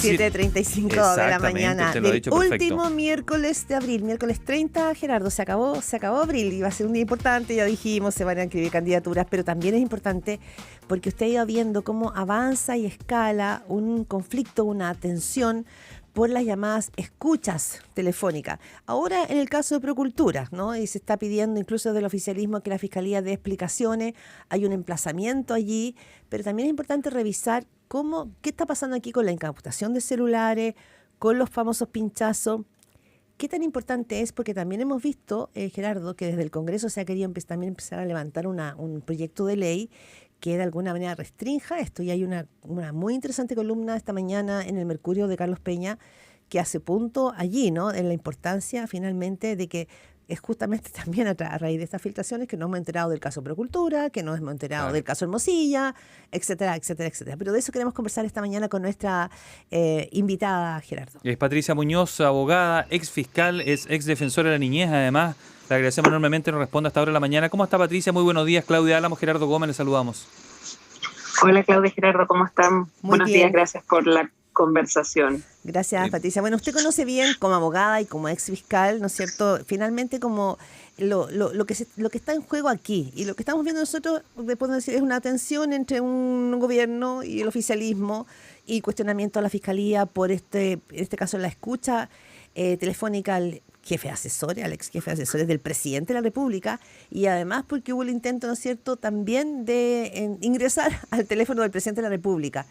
7:35 de la mañana del último miércoles de abril, miércoles 30, Gerardo, se acabó abril y va a ser un día importante, ya dijimos, se van a inscribir candidaturas, pero también es importante porque usted ha ido viendo cómo avanza y escala un conflicto, una tensión por las llamadas escuchas telefónicas. Ahora en el caso de Procultura, ¿no? Y se está pidiendo incluso del oficialismo que la Fiscalía dé explicaciones, hay un emplazamiento allí, pero también es importante revisar qué está pasando aquí con la incautación de celulares, con los famosos pinchazos. ¿Qué tan importante es? Porque también hemos visto, Gerardo, que desde el Congreso se ha querido también empezar a levantar un proyecto de ley que de alguna manera restrinja esto. Y hay una muy interesante columna esta mañana en el Mercurio de Carlos Peña que hace punto allí, ¿no? En la importancia finalmente de que es justamente también a raíz de estas filtraciones que nos hemos enterado del caso Procultura, que nos hemos enterado del caso Hermosilla, etcétera, etcétera, etcétera. Pero de eso queremos conversar esta mañana con nuestra invitada, Gerardo. Es Patricia Muñoz, abogada, ex fiscal, es ex defensora de la niñez, además. Le agradecemos enormemente, nos responde a esta hora de la mañana. ¿Cómo está, Patricia? Muy buenos días. Claudia Álamo, Gerardo Gómez, les saludamos. Hola, Claudia, Gerardo, ¿cómo están? Buenos días, gracias por la conversación. Gracias, Patricia. Bueno, usted conoce bien como abogada y como ex fiscal, ¿no es cierto? Finalmente, como lo que está en juego aquí y lo que estamos viendo nosotros, podemos decir, es una tensión entre un gobierno y el oficialismo y cuestionamiento a la fiscalía por en este caso la escucha telefónica al jefe de asesores, al ex jefe de asesores del presidente de la República, y además porque hubo el intento, ¿no es cierto?, también de ingresar al teléfono del presidente de la República.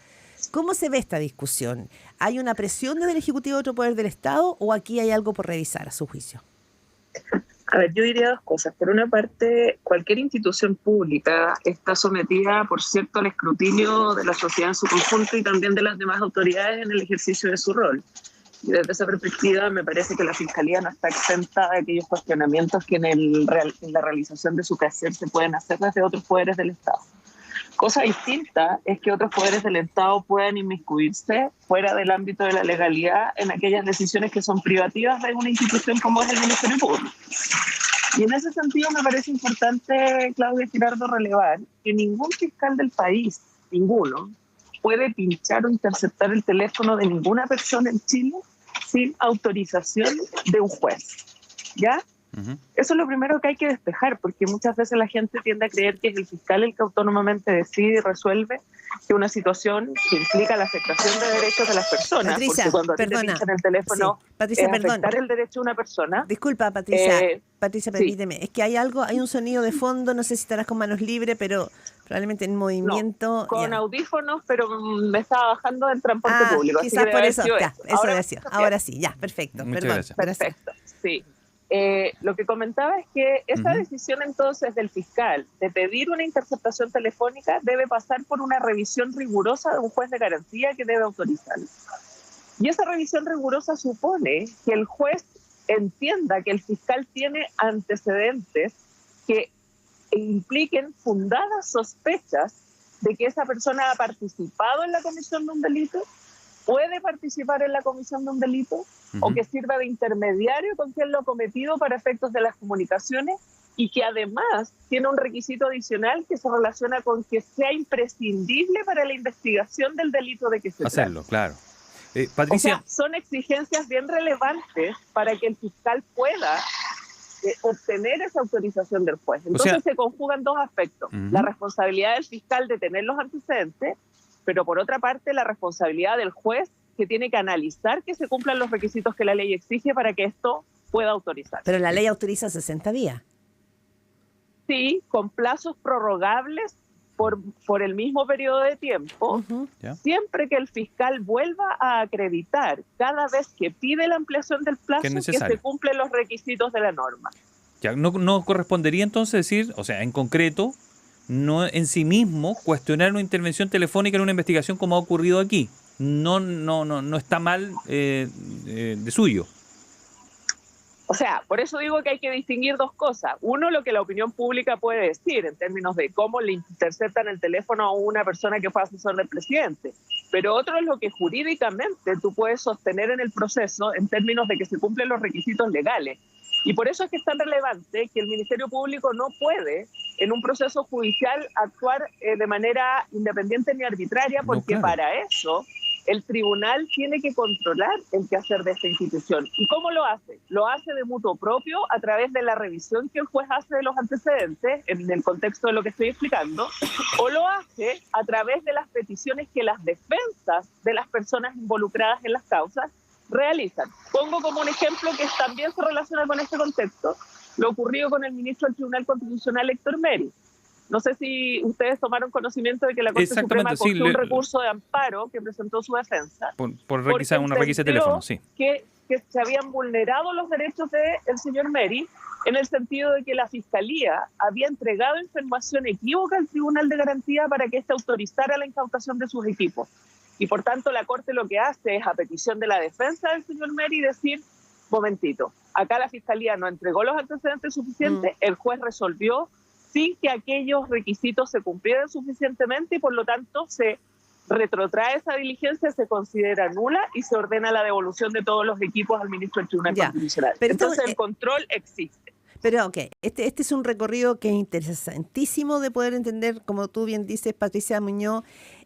¿Cómo se ve esta discusión? ¿Hay una presión desde el Ejecutivo de otro poder del Estado o aquí hay algo por revisar a su juicio? A ver, yo diría dos cosas. Por una parte, cualquier institución pública está sometida, por cierto, al escrutinio de la sociedad en su conjunto y también de las demás autoridades en el ejercicio de su rol. Y desde esa perspectiva me parece que la Fiscalía no está exenta de aquellos cuestionamientos que en la realización de su quehacer se pueden hacer desde otros poderes del Estado. Cosa distinta es que otros poderes del Estado puedan inmiscuirse fuera del ámbito de la legalidad en aquellas decisiones que son privativas de una institución como es el Ministerio Público. Y en ese sentido me parece importante, Claudia, Gerardo, relevar que ningún fiscal del país, ninguno, puede pinchar o interceptar el teléfono de ninguna persona en Chile sin autorización de un juez, ¿ya? Uh-huh. Eso es lo primero que hay que despejar, porque muchas veces la gente tiende a creer que es el fiscal el que autónomamente decide y resuelve que una situación que implica la afectación de derechos de las personas. Patricia, porque cuando te pinchan el teléfono, sí. Patricia, es afectar el derecho de una persona. Disculpa, Patricia, permíteme, sí. Es que hay un sonido de fondo, no sé si estarás con manos libres, pero probablemente en movimiento. No, con audífonos, pero me estaba bajando del transporte público. Quizás por eso, ahora sí, ya, perfecto. Muchas gracias. Perfecto, sí. Lo que comentaba es que esa decisión entonces del fiscal de pedir una interceptación telefónica debe pasar por una revisión rigurosa de un juez de garantía que debe autorizarlo. Y esa revisión rigurosa supone que el juez entienda que el fiscal tiene antecedentes que impliquen fundadas sospechas de que esa persona ha participado en la comisión de un delito, puede participar en la comisión de un delito, o que sirva de intermediario con quien lo ha cometido para efectos de las comunicaciones, y que además tiene un requisito adicional que se relaciona con que sea imprescindible para la investigación del delito de que se trata. Hacerlo, claro. Patricia. O sea, son exigencias bien relevantes para que el fiscal pueda obtener esa autorización del juez. Entonces se conjugan dos aspectos. La responsabilidad del fiscal de tener los antecedentes, pero por otra parte la responsabilidad del juez que tiene que analizar que se cumplan los requisitos que la ley exige para que esto pueda autorizar. Pero la ley autoriza 60 días. Sí, con plazos prorrogables por el mismo periodo de tiempo, siempre que el fiscal vuelva a acreditar cada vez que pide la ampliación del plazo que se cumplen los requisitos de la norma. Ya, no correspondería entonces decir, o sea, en concreto, no en sí mismo cuestionar una intervención telefónica en una investigación como ha ocurrido aquí. No está mal de suyo. O sea, por eso digo que hay que distinguir dos cosas. Uno, lo que la opinión pública puede decir en términos de cómo le interceptan el teléfono a una persona que fue asesor del presidente. Pero otro es lo que jurídicamente tú puedes sostener en el proceso en términos de que se cumplen los requisitos legales. Y por eso es que es tan relevante que el Ministerio Público no puede, en un proceso judicial, actuar de manera independiente ni arbitraria, porque para eso el tribunal tiene que controlar el quehacer de esta institución. ¿Y cómo lo hace? Lo hace de mutuo propio a través de la revisión que el juez hace de los antecedentes, en el contexto de lo que estoy explicando, o lo hace a través de las peticiones que las defensas de las personas involucradas en las causas realizan. Pongo como un ejemplo que también se relaciona con este contexto, lo ocurrido con el ministro del Tribunal Constitucional, Héctor Meri. No sé si ustedes tomaron conocimiento de que la Corte Suprema acogió un recurso de amparo que presentó su defensa. Por una requisa de teléfono, sí. Que se habían vulnerado los derechos del señor Meri, en el sentido de que la Fiscalía había entregado información equívoca al Tribunal de Garantía para que éste autorizara la incautación de sus equipos. Y por tanto la Corte lo que hace es, a petición de la defensa del señor Meri, decir, momentito, acá la Fiscalía no entregó los antecedentes suficientes, el juez resolvió sin que aquellos requisitos se cumplieran suficientemente y por lo tanto se retrotrae esa diligencia, se considera nula y se ordena la devolución de todos los equipos al ministro del Tribunal Constitucional. Entonces el control existe. Pero este es un recorrido que es interesantísimo de poder entender, como tú bien dices, Patricia Muñoz,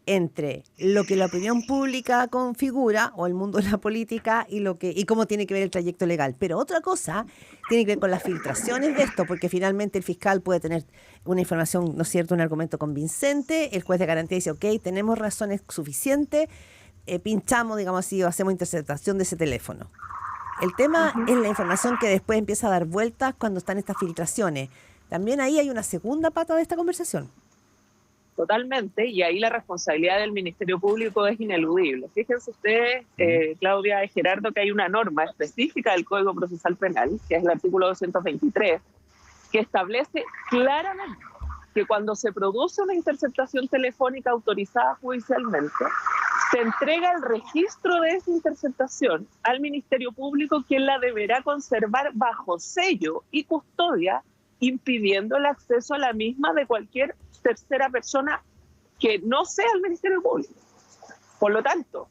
entre lo que la opinión pública configura, o el mundo de la política, y cómo tiene que ver el trayecto legal. Pero otra cosa tiene que ver con las filtraciones de esto, porque finalmente el fiscal puede tener una información, ¿no es cierto?, un argumento convincente, el juez de garantía dice, ok, tenemos razones suficientes, pinchamos, digamos así, o hacemos interceptación de ese teléfono. El tema es la información que después empieza a dar vueltas cuando están estas filtraciones. También ahí hay una segunda pata de esta conversación. Totalmente, y ahí la responsabilidad del Ministerio Público es ineludible. Fíjense ustedes, Claudia y Gerardo, que hay una norma específica del Código Procesal Penal, que es el artículo 223, que establece claramente que cuando se produce una interceptación telefónica autorizada judicialmente, se entrega el registro de esa interceptación al Ministerio Público, quien la deberá conservar bajo sello y custodia, impidiendo el acceso a la misma de cualquier tercera persona que no sea el Ministerio Público. Por lo tanto,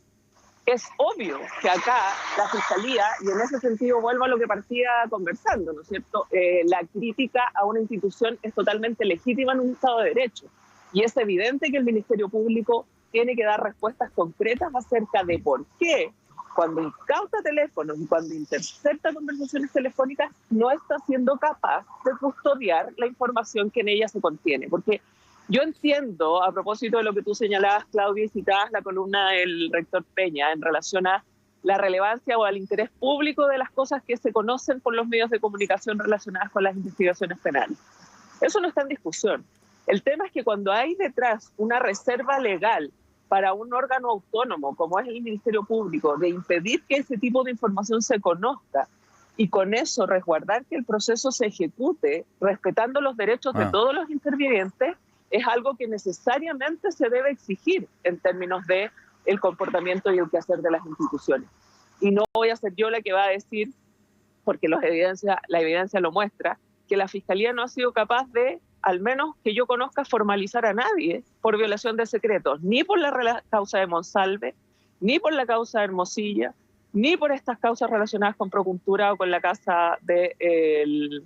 es obvio que acá la Fiscalía, y en ese sentido vuelvo a lo que partía conversando, ¿no es cierto? La crítica a una institución es totalmente legítima en un Estado de Derecho, y es evidente que el Ministerio Público tiene que dar respuestas concretas acerca de por qué, cuando incauta teléfonos y cuando intercepta conversaciones telefónicas, no está siendo capaz de custodiar la información que en ella se contiene. Porque yo entiendo, a propósito de lo que tú señalabas, Claudia, y citabas la columna del rector Peña en relación a la relevancia o al interés público de las cosas que se conocen por los medios de comunicación relacionadas con las investigaciones penales. Eso no está en discusión. El tema es que cuando hay detrás una reserva legal para un órgano autónomo, como es el Ministerio Público, de impedir que ese tipo de información se conozca y con eso resguardar que el proceso se ejecute respetando los derechos de todos los intervinientes, es algo que necesariamente se debe exigir en términos de el comportamiento y el quehacer de las instituciones. Y no voy a ser yo la que va a decir, porque la evidencia lo muestra, que la Fiscalía no ha sido capaz de, al menos que yo conozca, formalizar a nadie por violación de secretos, ni por la causa de Monsalve, ni por la causa de Hermosilla, ni por estas causas relacionadas con Procuntura o con la casa del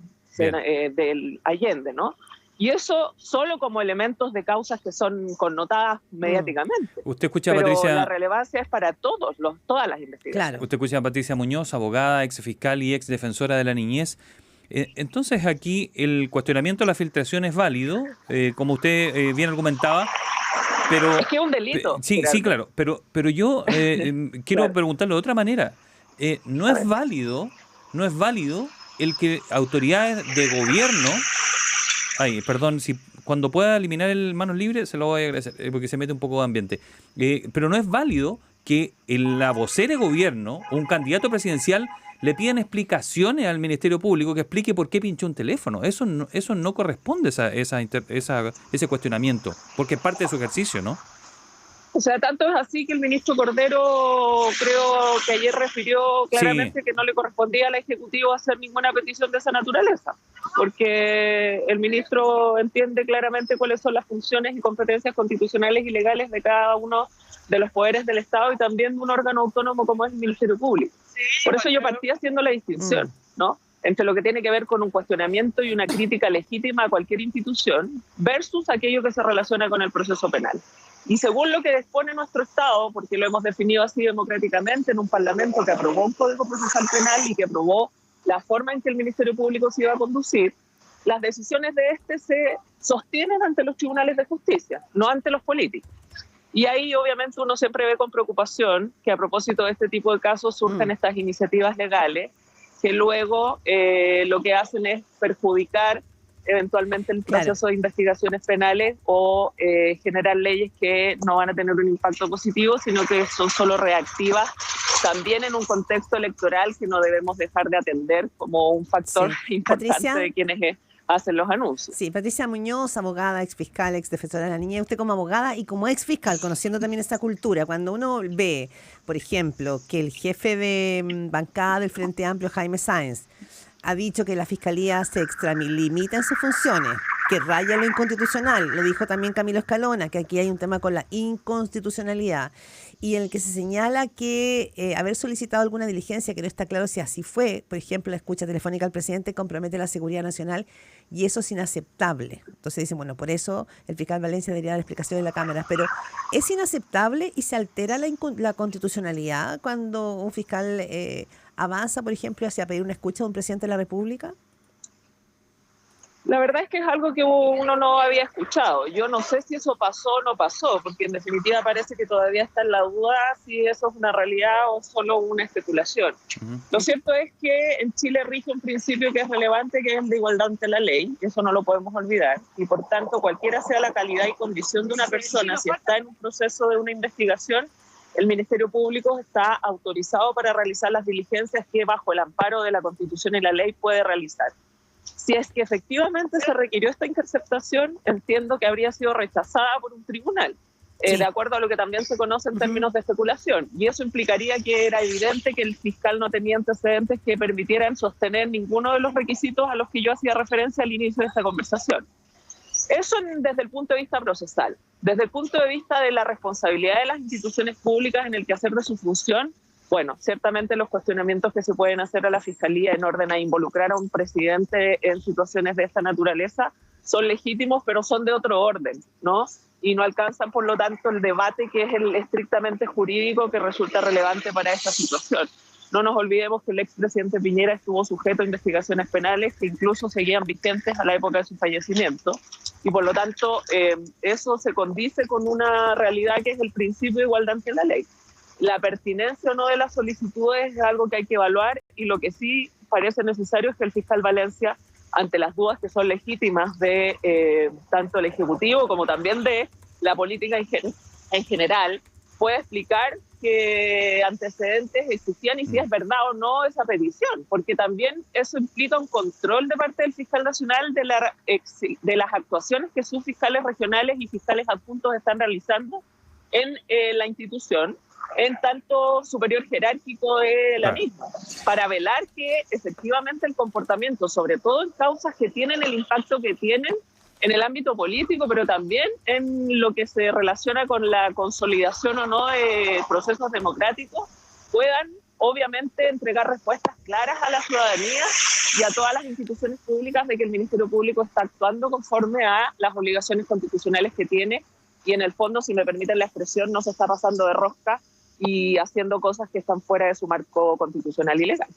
Allende, ¿no? Y eso solo como elementos de causas que son connotadas mediáticamente. Usted escucha, pero Patricia, la relevancia es para todas las investigaciones. Claro. Usted escucha a Patricia Muñoz, abogada, ex fiscal y ex defensora de la niñez. Entonces aquí el cuestionamiento de la filtración es válido, como usted bien argumentaba, pero es que es un delito. Sí, claro, pero yo quiero preguntarlo de otra manera. No es válido el que autoridades de gobierno, cuando pueda eliminar el manos libres se lo voy a agradecer, porque se mete un poco de ambiente, pero no es válido que la vocera de gobierno o un candidato presidencial le pidan explicaciones al Ministerio Público que explique por qué pinchó un teléfono. Eso no corresponde ese cuestionamiento, porque es parte de su ejercicio, ¿no? O sea, tanto es así que el ministro Cordero, creo que ayer refirió claramente que no le correspondía al Ejecutivo hacer ninguna petición de esa naturaleza, porque el ministro entiende claramente cuáles son las funciones y competencias constitucionales y legales de cada uno de los poderes del Estado y también de un órgano autónomo como es el Ministerio Público. Por eso yo partí haciendo la distinción, ¿no?, entre lo que tiene que ver con un cuestionamiento y una crítica legítima a cualquier institución versus aquello que se relaciona con el proceso penal. Y según lo que dispone nuestro Estado, porque lo hemos definido así democráticamente en un Parlamento que aprobó un Código Procesal Penal y que aprobó la forma en que el Ministerio Público se iba a conducir, las decisiones de este se sostienen ante los tribunales de justicia, no ante los políticos. Y ahí obviamente uno siempre ve con preocupación que a propósito de este tipo de casos surjan estas iniciativas legales que luego lo que hacen es perjudicar eventualmente el proceso de investigaciones penales o generar leyes que no van a tener un impacto positivo, sino que son solo reactivas, también en un contexto electoral que no debemos dejar de atender como un factor importante, Patricia, de quienes hacen los anuncios. Sí, Patricia Muñoz, abogada, exfiscal, exdefensora de la niñez. Usted como abogada y como exfiscal, conociendo también esta cultura, cuando uno ve, por ejemplo, que el jefe de bancada del Frente Amplio, Jaime Sáenz, ha dicho que la Fiscalía se extralimita en sus funciones, que raya lo inconstitucional. Lo dijo también Camilo Escalona, que aquí hay un tema con la inconstitucionalidad, y en el que se señala que haber solicitado alguna diligencia, que no está claro si así fue, por ejemplo, la escucha telefónica al presidente compromete la seguridad nacional, y eso es inaceptable. Entonces dicen, bueno, por eso el fiscal Valencia debería dar explicación en la Cámara, pero ¿es inaceptable y se altera la constitucionalidad cuando un fiscal avanza, por ejemplo, hacia pedir una escucha de un presidente de la República? La verdad es que es algo que uno no había escuchado. Yo no sé si eso pasó o no pasó, porque en definitiva parece que todavía está en la duda si eso es una realidad o solo una especulación. Lo cierto es que en Chile rige un principio que es relevante, que es el de igualdad ante la ley, eso no lo podemos olvidar, y por tanto cualquiera sea la calidad y condición de una persona, si está en un proceso de una investigación, el Ministerio Público está autorizado para realizar las diligencias que bajo el amparo de la Constitución y la ley puede realizar. Si es que efectivamente se requirió esta interceptación, entiendo que habría sido rechazada por un tribunal, de acuerdo a lo que también se conoce en términos de especulación. Y eso implicaría que era evidente que el fiscal no tenía antecedentes que permitieran sostener ninguno de los requisitos a los que yo hacía referencia al inicio de esta conversación. Eso desde el punto de vista procesal. Desde el punto de vista de la responsabilidad de las instituciones públicas en el quehacer de su función, bueno, ciertamente los cuestionamientos que se pueden hacer a la Fiscalía en orden a involucrar a un presidente en situaciones de esta naturaleza son legítimos, pero son de otro orden, ¿no? Y no alcanzan, por lo tanto, el debate que es el estrictamente jurídico que resulta relevante para esta situación. No nos olvidemos que el expresidente Piñera estuvo sujeto a investigaciones penales que incluso seguían vigentes a la época de su fallecimiento. Y por lo tanto, eso se condice con una realidad que es el principio de igualdad ante la ley. La pertinencia o no de las solicitudes es algo que hay que evaluar, y lo que sí parece necesario es que el fiscal Valencia, ante las dudas que son legítimas de tanto el Ejecutivo como también de la política en general, pueda explicar qué antecedentes existían y si es verdad o no esa petición, porque también eso implica un control de parte del fiscal nacional de las actuaciones que sus fiscales regionales y fiscales adjuntos están realizando en la institución, en tanto superior jerárquico de la misma, para velar que efectivamente el comportamiento, sobre todo en causas que tienen el impacto que tienen en el ámbito político, pero también en lo que se relaciona con la consolidación o no de procesos democráticos, puedan obviamente entregar respuestas claras a la ciudadanía y a todas las instituciones públicas de que el Ministerio Público está actuando conforme a las obligaciones constitucionales que tiene, y en el fondo, si me permiten la expresión, no se está pasando de rosca y haciendo cosas que están fuera de su marco constitucional y legal.